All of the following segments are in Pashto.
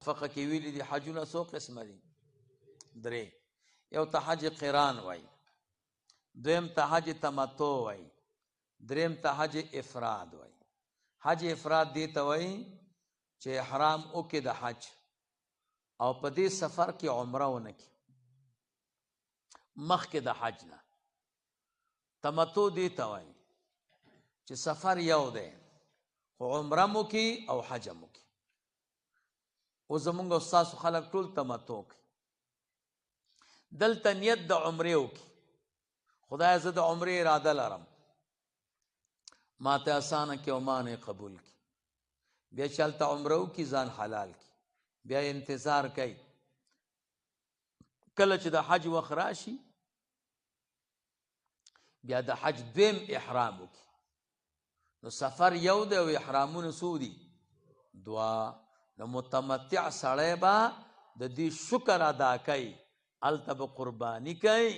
فقه کې ویلي دي حجونه څو قسمه دي؟ درې. یو ته حج قران وای، دویم ته حج تمتع وای، دریم ته حج افراد وای. حج افراد دی ته وای چې احرام وکړي د حج او په دې سفر کې عمره ونه کړي مخکې د حج نه. تمتع دی ته وای چې سفر یو دی خو عمره مو کې او حج مو کې. او زمونږ استاد خلک ټول تمتع کوي، دلته نیت د عمرې وکړي، خدای زه د عمرې اراده لرم، ماته اسانه کې او مانه قبول کی. بیا چلته عمره وکړي ځان حلال کی، بیا انتظار کوي کله چې د حج وخت راشي بیا د حج دویم احرام وکړي. نو سفر یو دی او احرامونه څو دي؟ دوه. نو متمتع سړی به د دې شکر ادا کوي، هلته به قرباني کوي.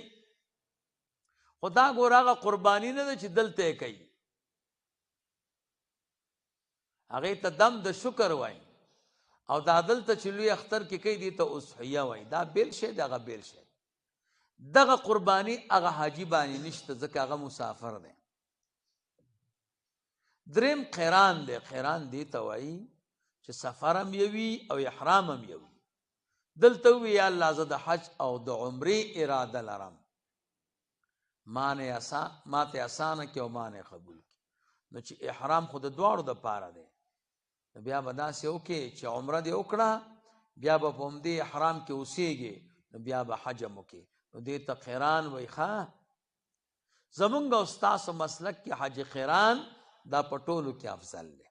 خو دا ګوره هغه قرباني نه ده چې دلته یې کوي، هغې ته دم د شکر وایي. او دا دلته چې لوی اختر کې کوي دې ته اضحیه وایي. دا بیل شی دی، هغه بیل شی. دغه قرباني هغه حاجي باندې نشته ځکه هغه مسافر دی. دریم قران دی. قران دې ته وایي چې سفر هم یوي او احرام هم یوي. دلته وی یا الله زه د حج او د عمرې اراده لرم، ماته اسانه کې او مانه قبول کی. نو چې احرام خو د دواړو د پاره دی، نو بیا به داسې وکړې چې عمره دې وکړه بیا به په همدې احرام کې اوسېږې، نو بیا به حج هم وکړې. نو دې ته قران وایي. ښه زمونږ او ستاسو مسلک کې حج قران دا په ټولو کې افضل دی.